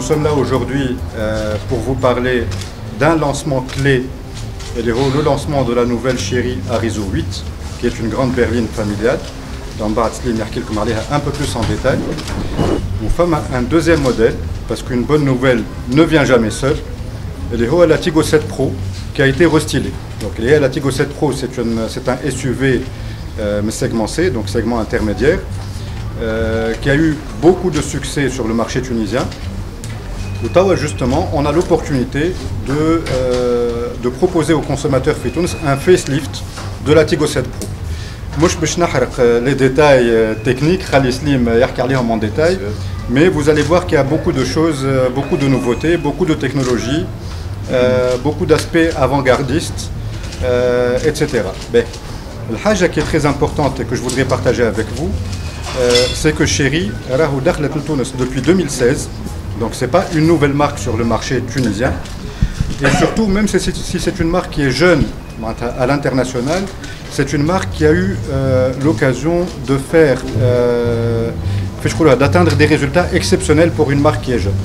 sommes là aujourd'hui pour vous parler d'un lancement clé, et le lancement de la nouvelle Chery Arizo 8, qui est une grande berline familiale. Dans un peu plus en détail. Nous sommes un deuxième modèle, parce qu'une bonne nouvelle ne vient jamais seule. Et la Tigo 7 Pro, qui a été restylée. Donc la Tigo 7 Pro, c'est un SUV segment C, donc segment intermédiaire, qui a eu beaucoup de succès sur le marché tunisien. Où justement, on a l'opportunité de proposer aux consommateurs fitouns un facelift de la Tigo 7 Pro. Moi, je vais les détails techniques, Khalislim en détail, mais vous allez voir qu'il y a beaucoup de choses, beaucoup de nouveautés, beaucoup de technologies, beaucoup d'aspects avant-gardistes, etc. La chose qui est très importante et que je voudrais partager avec vous, c'est que Chery depuis 2016, donc ce n'est pas une nouvelle marque sur le marché tunisien, et surtout, même si c'est une marque qui est jeune à l'international, c'est une marque qui a eu l'occasion de d'atteindre des résultats exceptionnels pour une marque qui est jeune.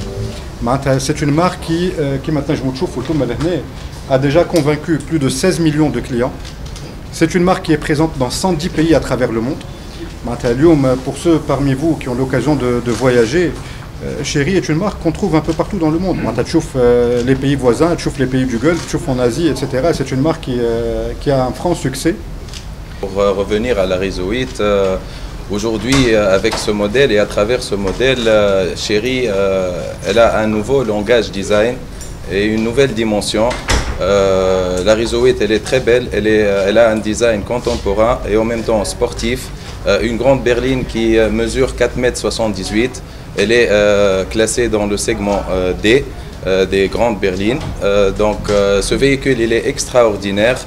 C'est une marque qui maintenant, je me a déjà convaincu plus de 16 millions de clients. C'est une marque qui est présente dans 110 pays à travers le monde. Pour ceux parmi vous qui ont l'occasion de voyager, Chery est une marque qu'on trouve un peu partout dans le monde. Tu vois les pays voisins, tu vois les pays du Golfe, tu vois en Asie, etc. C'est une marque qui a un franc succès. Pour revenir à l'Arizo 8, aujourd'hui avec ce modèle et à travers ce modèle, Chery elle a un nouveau langage design et une nouvelle dimension. L'Arizo 8 elle est très belle, elle a un design contemporain et en même temps sportif. Une grande berline qui mesure 4,78 m. Elle est classée dans le segment D des grandes berlines. Ce véhicule il est extraordinaire.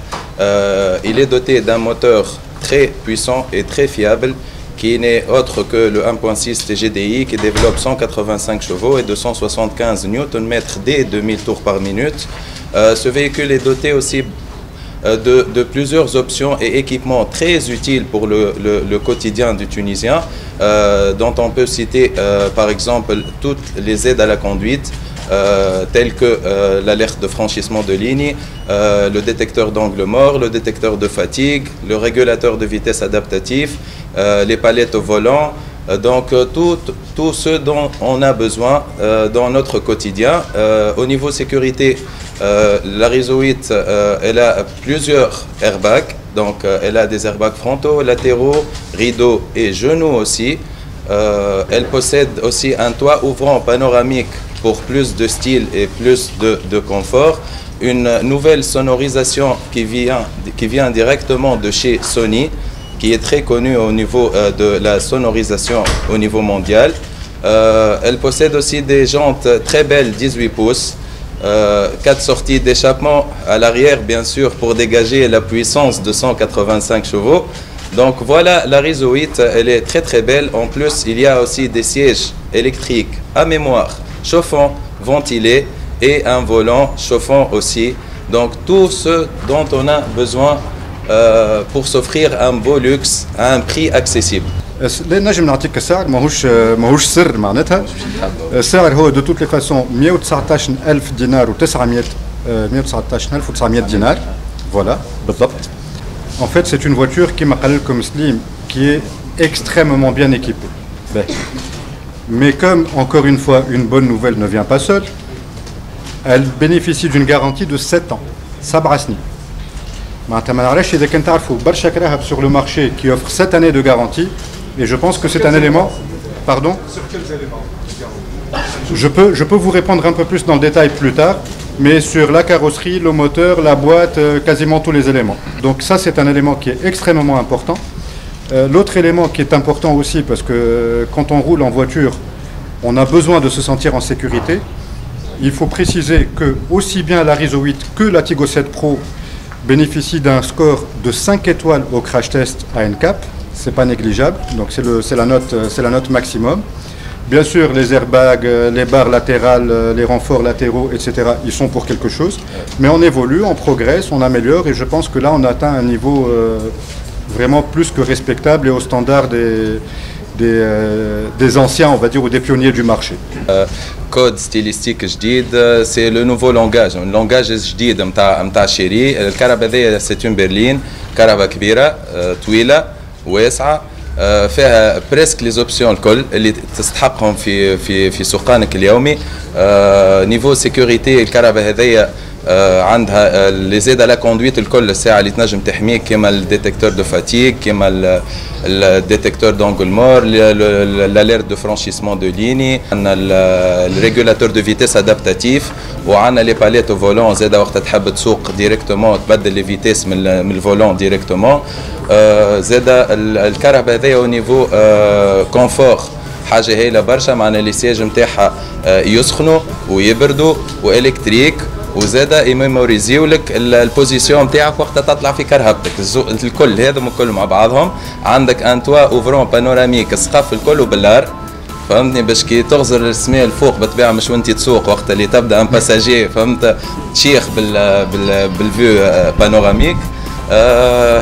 Il est doté d'un moteur très puissant et très fiable qui n'est autre que le 1.6 TGDI qui développe 185 chevaux et 275 Nm dès 2000 tours par minute. Ce véhicule est doté aussi de plusieurs options et équipements très utiles pour le quotidien du Tunisien, dont on peut citer par exemple toutes les aides à la conduite, telles que l'alerte de franchissement de ligne, le détecteur d'angle mort, le détecteur de fatigue, le régulateur de vitesse adaptatif, les palettes au volant, donc tout ce dont on a besoin dans notre quotidien. Au niveau sécurité, l'Arizo 8 elle a plusieurs airbags, donc elle a des airbags frontaux, latéraux, rideaux et genoux aussi. Elle possède aussi un toit ouvrant panoramique pour plus de style et plus de confort. Une nouvelle sonorisation qui vient directement de chez Sony, qui est très connue au niveau de la sonorisation au niveau mondial. Elle possède aussi des jantes très belles 18 pouces, 4 sorties d'échappement à l'arrière bien sûr pour dégager la puissance de 185 chevaux. Donc voilà, l'Arizo 8 elle est très très belle. En plus il y a aussi des sièges électriques à mémoire, chauffant, ventilé et un volant chauffant aussi. Donc tout ce dont on a besoin pour s'offrir un beau luxe à un prix accessible. نجم نعطيك السعر ماهوش سر معناتها. السعر هو de toutes les façons 119,000 دينار و900 119,900 دينار. Voilà, بالضبط. En fait, c'est une voiture qui m'a comme Slim, qui est extrêmement bien équipée. Mais comme, encore une fois, une bonne nouvelle ne vient pas seule, elle bénéficie d'une garantie de 7 ans. Sabrasni. Sur le marché qui offre 7 années de garantie, et je pense que c'est un élément... Pardon ? Sur quels éléments ? Je peux vous répondre un peu plus dans le détail plus tard, mais sur la carrosserie, le moteur, la boîte, quasiment tous les éléments. Donc ça, c'est un élément qui est extrêmement important. L'autre élément qui est important aussi, parce que quand on roule en voiture, on a besoin de se sentir en sécurité. Il faut préciser que aussi bien l'Arizo 8 que la Tigo 7 Pro bénéficient d'un score de 5 étoiles au crash test à NCAP. Ce n'est pas négligeable, donc c'est la note maximum. Bien sûr, les airbags, les barres latérales, les renforts latéraux, etc., ils sont pour quelque chose. Mais on évolue, on progresse, on améliore, et je pense que là, on atteint un niveau vraiment plus que respectable et au standard des anciens, on va dire, ou des pionniers du marché. كود ستيليستيك جديد. سي لو نوفو لونجاج، اللونجاج جديد نتاع شيري. الكهرباء هذيا سي اون برلين، كهرباء كبيره طويله واسعه، فيها بريسك لي زوبسيون الكل اللي تستحقهم في سوقانك اليومي. نيفو سيكوريتي الكهرباء هذيا عندها اللي زاد لا كوندويت الكل الساعه اللي تنجم تحميك، كيما الديتيكتور دو فاتيك، كيما الديتيكتور دونغولمور، الاليرت دو فرانشيسمون دو ليني، عندنا الريغولاتور دو فيتيس ادابتاتيف، وعندنا لي باليت او فولون زاد وقت تحب تسوق ديريكتومون تبدل لي فيتيس من الفولون ديريكتومون. زاد الكهرباء هذايا او نيفو كونفور حاجه هايله برشا، معنا لي سياج نتاعها يسخنوا ويبردوا والكتريك، وزاده يميموريزيو لك البوزيسيون نتاعك وقت تطلع في كرهبتك. الكل هذم الكل مع بعضهم. عندك ان توا اوفرون بانوراميك، السقف الكل وبالار، فهمتني، باش كي تغزر السماء الفوق بالطبيعه مش وانت تسوق، وقت اللي تبدا ان باساجي فهمت تشيخ بالفيو بانوراميك.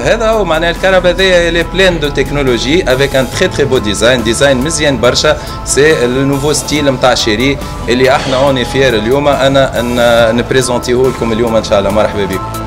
هذا هو معناها الكهرباء هذيا لي بلين دو تكنولوجي افيك ان تري تري بو ديزاين مزيان برشا. سي لو نوفو ستيل نتاع شيري اللي احنا اوني فيير اليوم انا نبريزونتيه لكم اليوم ان شاء الله. مرحبا بكم.